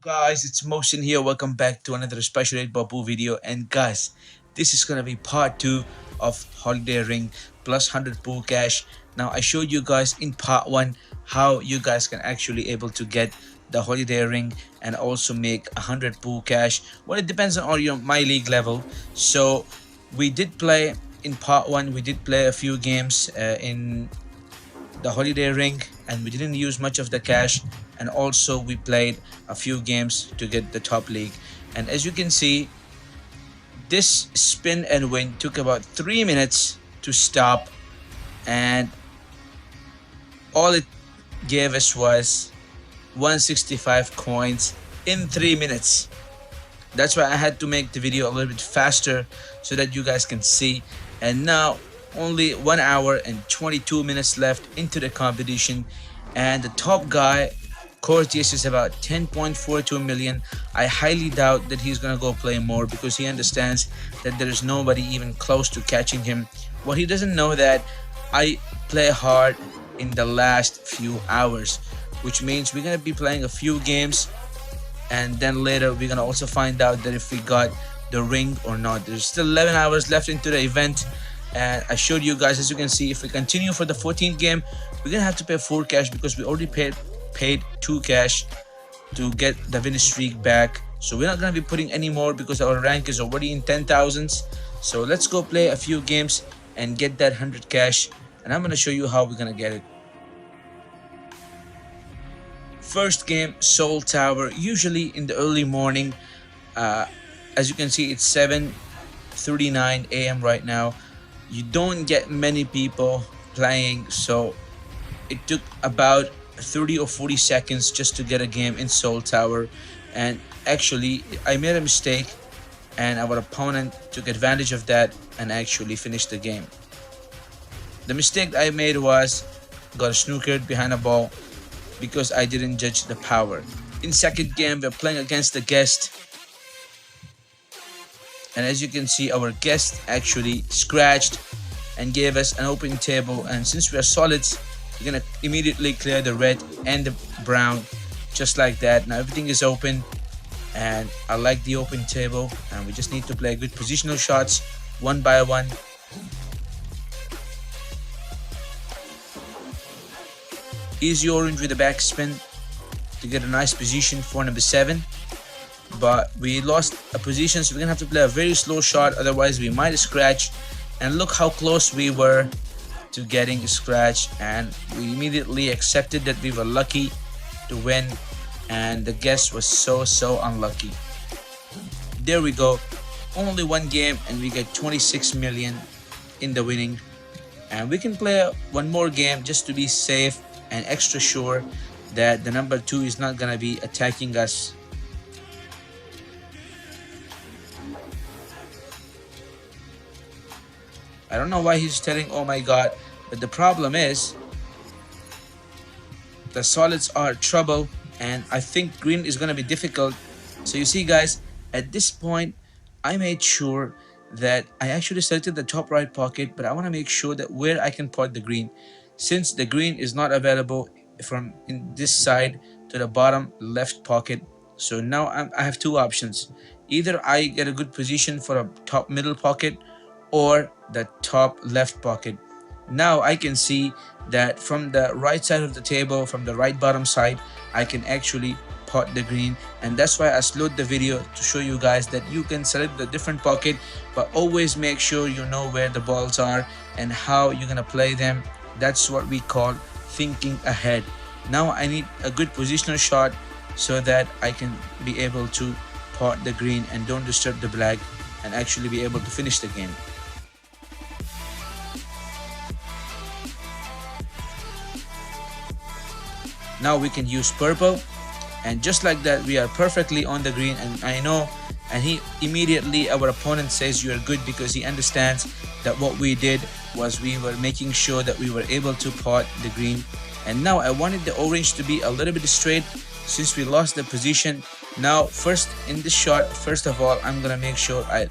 Guys, it's Motion here. Welcome back to another special 8 Babu video. And guys, this is gonna be part 2 of Holiday Ring plus 100 pool cash. Now I showed you guys in part 1 how you guys can actually able to get the Holiday Ring and also make 100 pool cash. Well, it depends on your my league level. So we did play in part 1, we did play a few games in the Holiday Ring, and we didn't use much of the cash, and also we played a few games to get the top league. And as you can see, this spin and win took about 3 minutes to stop, and all it gave us was 165 coins in 3 minutes. That's why I had to make the video a little bit faster so that you guys can see. And now only 1 hour and 22 minutes left into the competition, and the top guy Cortius is about 10.42 million. I highly doubt that he's gonna go play more because he understands that there is nobody even close to catching him. What he doesn't know that I play hard in the last few hours, which means we're gonna be playing a few games, and then later we're gonna also find out that if we got the ring or not. There's still 11 hours left into the event, and I showed you guys, as you can see, if we continue for the 14th game, we're gonna have to pay 4 cash because we already paid 2 cash to get the win streak back. So we're not gonna be putting any more because our rank is already in 10,000s. So let's go play a few games and get that 100 cash, and I'm gonna show you how we're gonna get it. First game, Soul Tower, usually in the early morning. As you can see, it's 7:39 a.m. right now. You don't get many people playing, so it took about 30 or 40 seconds just to get a game in Soul Tower. And actually I made a mistake, and our opponent took advantage of that and actually finished the game. The mistake I made was got snookered behind a ball because I didn't judge the power. In second game, we're playing against the guest, and as you can see, our guest actually scratched and gave us an open table, and since we are solids, we're gonna immediately clear the red and the brown just like that. Now everything is open, and I like the open table, and we just need to play good positional shots one by one. Easy orange with a backspin to get a nice position for number 7, but we lost a position, so we're gonna have to play a very slow shot, otherwise we might scratch. And look how close we were to getting a scratch, and we immediately accepted that we were lucky to win, and the guest was so unlucky. There we go, only one game and we get 26 million in the winning, and we can play one more game just to be safe and extra sure that the number 2 is not gonna be attacking us. I don't know why he's telling oh my god, but the problem is the solids are trouble, and I think green is gonna be difficult. So you see guys, at this point I made sure that I actually selected the top right pocket, but I want to make sure that where I can put the green, since the green is not available from in this side to the bottom left pocket. So now I have 2 options. Either I get a good position for a top middle pocket or the top left pocket. Now I can see that from the right side of the table, from the right bottom side, I can actually pot the green, and that's why I slowed the video to show you guys that you can select the different pocket, but always make sure you know where the balls are and how you're gonna play them. That's what we call thinking ahead. Now I need a good positional shot so that I can be able to pot the green and don't disturb the black and actually be able to finish the game. Now we can use purple, and just like that we are perfectly on the green, and I know, and he immediately, our opponent says you are good because he understands that what we did was we were making sure that we were able to pot the green. And now I wanted the orange to be a little bit straight since we lost the position. Now first in this shot, first of all, I'm gonna make sure I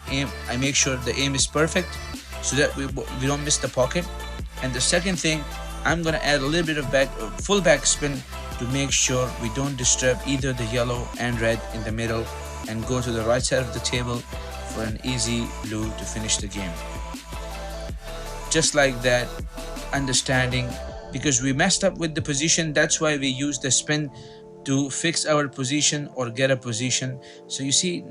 make sure the aim is perfect so that we don't miss the pocket. And the second thing, I'm gonna add a little bit of full back spin to make sure we don't disturb either the yellow and red in the middle, and go to the right side of the table for an easy blue to finish the game. Just like that, understanding, because we messed up with the position, that's why we use the spin to fix our position or get a position. So you see,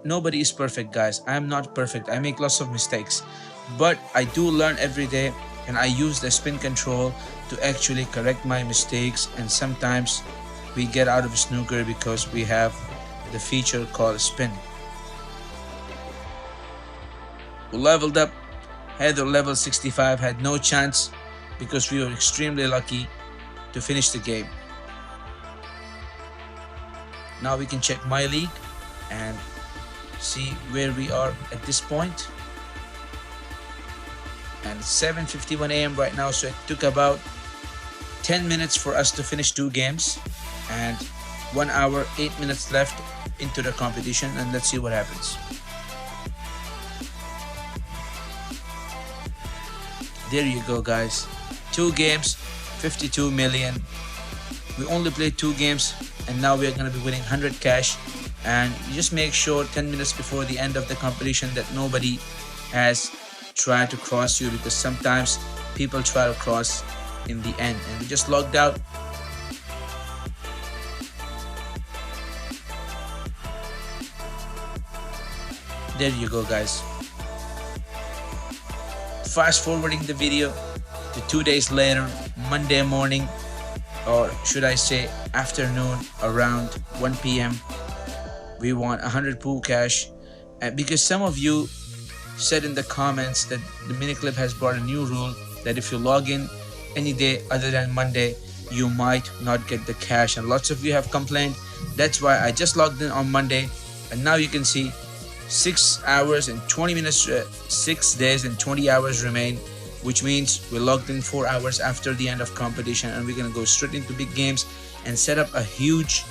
nobody is perfect, guys. I am not perfect. I make lots of mistakes, but I do learn every day, and I use the spin control to actually correct my mistakes. And sometimes we get out of snooker because we have the feature called spin. We leveled up. Heather level 65 had no chance because we were extremely lucky to finish the game. Now we can check my league and see where we are at this point. And it's 7:51 a.m. right now, so it took about 10 minutes for us to finish 2 games, and 1 hour 8 minutes left into the competition, and let's see what happens. There you go, guys. 2 games, 52 million. We only played 2 games, and now we are going to be winning 100 cash. And you just make sure 10 minutes before the end of the competition that nobody has tried to cross you, because sometimes people try to cross in the end. And we just logged out. There you go, guys. Fast forwarding the video to 2 days later, Monday morning, or should I say afternoon, around 1 p.m. we won 100 pool cash. And because some of you said in the comments that the miniclip has brought a new rule that if you log in any day other than Monday, you might not get the cash, and lots of you have complained. That's why I just logged in on Monday, and now you can see 6 hours and 20 minutes, 6 days and 20 hours remain, which means we logged in 4 hours after the end of competition, and we're gonna go straight into big games and set up a huge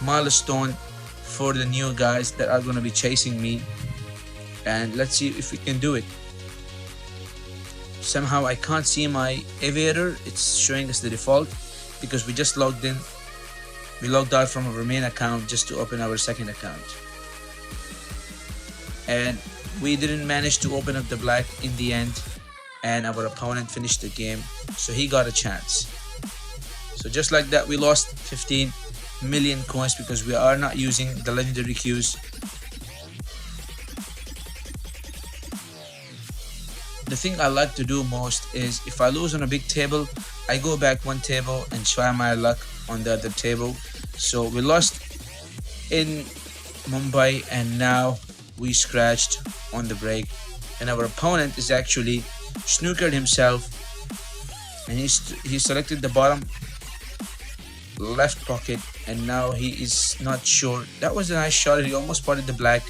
milestone for the new guys that are gonna be chasing me. And let's see if we can do it. Somehow I can't see my aviator. It's showing us the default because we just logged in. We logged out from our main account just to open our second account, and we didn't manage to open up the black in the end, and our opponent finished the game, so he got a chance. So just like that, we lost 15 million coins because we are not using the legendary queues. The thing I like to do most is if I lose on a big table, I go back 1 table and try my luck on the other table. So we lost in Mumbai, and now we scratched on the break, and our opponent is actually snookered himself, and he selected the bottom left pocket, and now he is not sure. That was a nice shot. He almost spotted the black.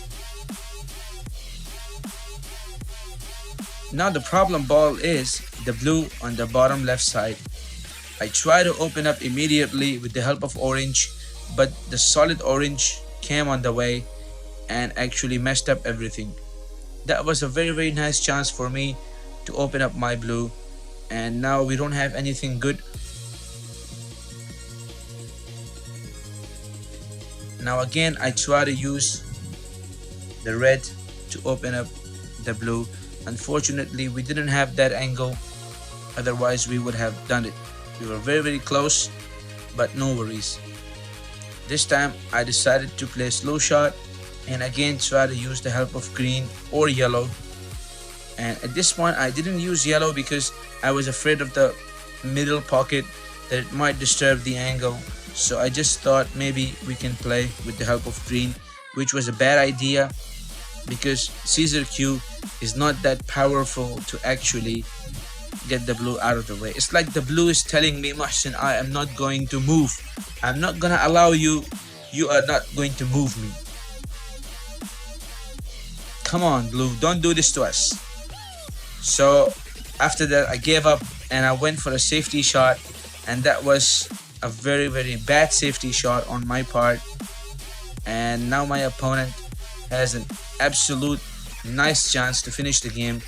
Now the problem ball is the blue on the bottom left side. I try to open up immediately with the help of orange, but the solid orange came on the way and actually messed up everything. That was a very nice chance for me to open up my blue, and now we don't have anything good. Now again I try to use the red to open up the blue. Unfortunately we didn't have that angle, otherwise we would have done it. We were very close, but no worries. This time I decided to play slow shot and again try to use the help of green or yellow. And at this point I didn't use yellow because I was afraid of the middle pocket, that it might disturb the angle. So I just thought maybe we can play with the help of green, which was a bad idea because Caesar Q is not that powerful to actually get the blue out of the way. It's like the blue is telling me, Muhsin, I am not going to move. I'm not gonna allow you. You are not going to move me. Come on, blue, don't do this to us. So after that I gave up and I went for a safety shot, and that was a very bad safety shot on my part. And now my opponent has an absolute nice chance to finish the game.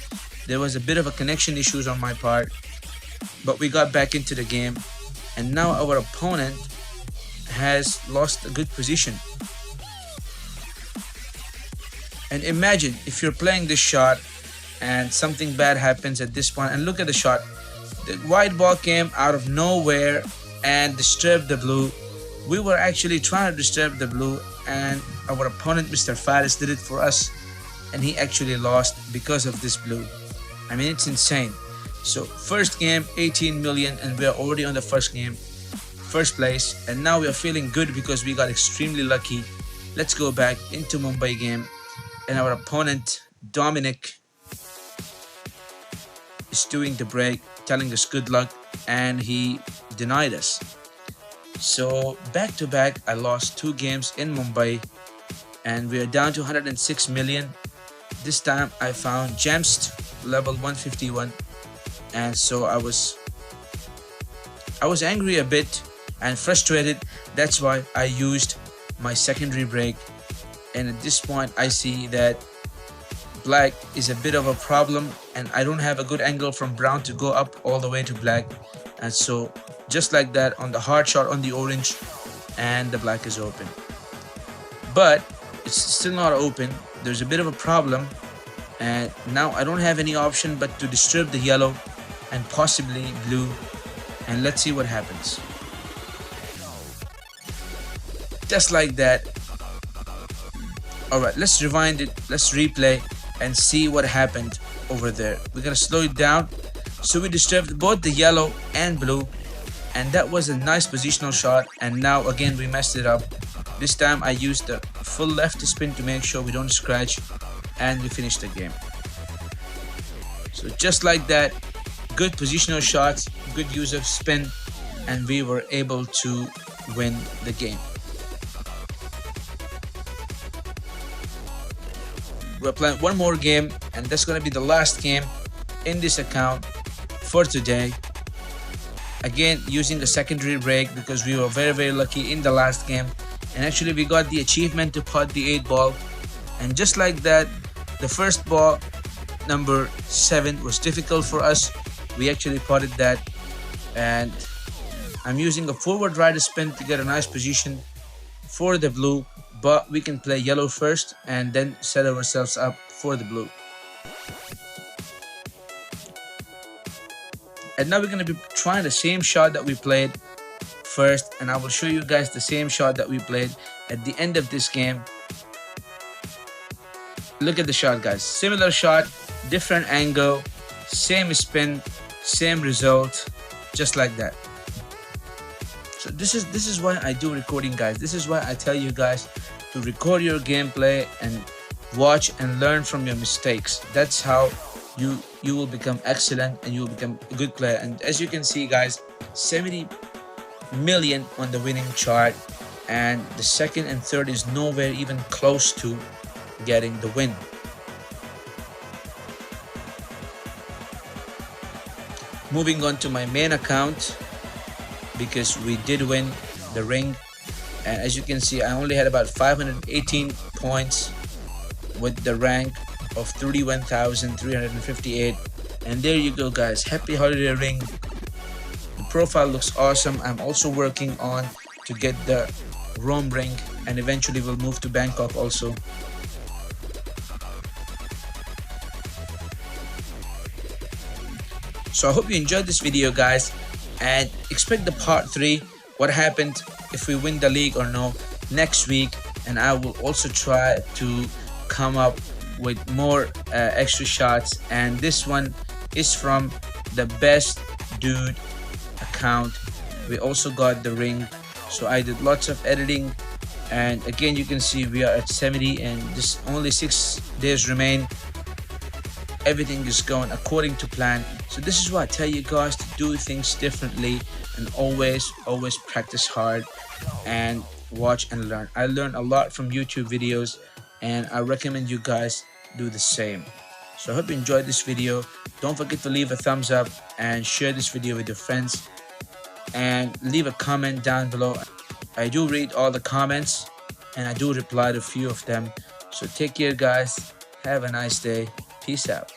There was a bit of a connection issues on my part, but we got back into the game, and now our opponent has lost a good position. And imagine if you're playing this shot and something bad happens at this point, and look at the shot. The white ball came out of nowhere and disturbed the blue. We were actually trying to disturb the blue, and our opponent Mr. Faris did it for us, and he actually lost because of this blue. I mean, it's insane. So first game 18 million, and we are already on the first game, first place, and now we are feeling good because we got extremely lucky. Let's go back into Mumbai game, and our opponent Dominic is doing the break, telling us good luck, and he denied us. So back to back, I lost 2 games in Mumbai, and we are down to 106 million. This time I found Gemst level 151, and so I was angry a bit and frustrated. That's why I used my secondary break, and at this point I see that black is a bit of a problem, and I don't have a good angle from brown to go up all the way to black, and so just like that, on the hard shot on the orange, and the black is open. But it's still not open. There's a bit of a problem, and now I don't have any option but to disturb the yellow and possibly blue, and let's see what happens. Just like that. Alright, let's rewind it, let's replay and see what happened over there. We're gonna slow it down. So we disturbed both the yellow and blue, and that was a nice positional shot, and now again we messed it up. This time I used the full left spin to make sure we don't scratch, and we finished the game. So just like that, good positional shots, good use of spin, and we were able to win the game. We're playing one more game, and that's gonna be the last game in this account for today. Again, using the secondary break because we were very lucky in the last game, and actually we got the achievement to pot the 8 ball, and just like that, the first ball, number 7, was difficult for us. We actually potted that, and I'm using a forward right spin to get a nice position for the blue, but we can play yellow first and then set ourselves up for the blue. And now we're going to be trying the same shot that we played first, and I will show you guys the same shot that we played at the end of this game. Look at the shot, guys. Similar shot, different angle, same spin, same result, just like that. So this is why I do recording, guys. This is why I tell you guys to record your gameplay and watch and learn from your mistakes. That's how you will become excellent and you will become a good player. And as you can see, guys, 70 million on the winning chart, and the second and third is nowhere even close to getting the win. Moving on to my main account, because we did win the ring, and as you can see, I only had about 518 points with the rank of 31,358. And there you go, guys. Happy holiday ring. The profile looks awesome. I'm also working on to get the Rome ring, and eventually we'll move to Bangkok also. So I hope you enjoyed this video, guys, and expect the part 3, what happened if we win the league or no, next week. And I will also try to come up with more extra shots, and this one is from the best dude account. We also got the ring, so I did lots of editing, and again you can see we are at 70 and just only 6 days remain. Everything is going according to plan. So this is why I tell you guys to do things differently, and always practice hard and watch and learn. I learned a lot from YouTube videos, and I recommend you guys do the same. So I hope you enjoyed this video. Don't forget to leave a thumbs up and share this video with your friends, and leave a comment down below. I do read all the comments and I do reply to a few of them. So take care, guys. Have a nice day. Peace out.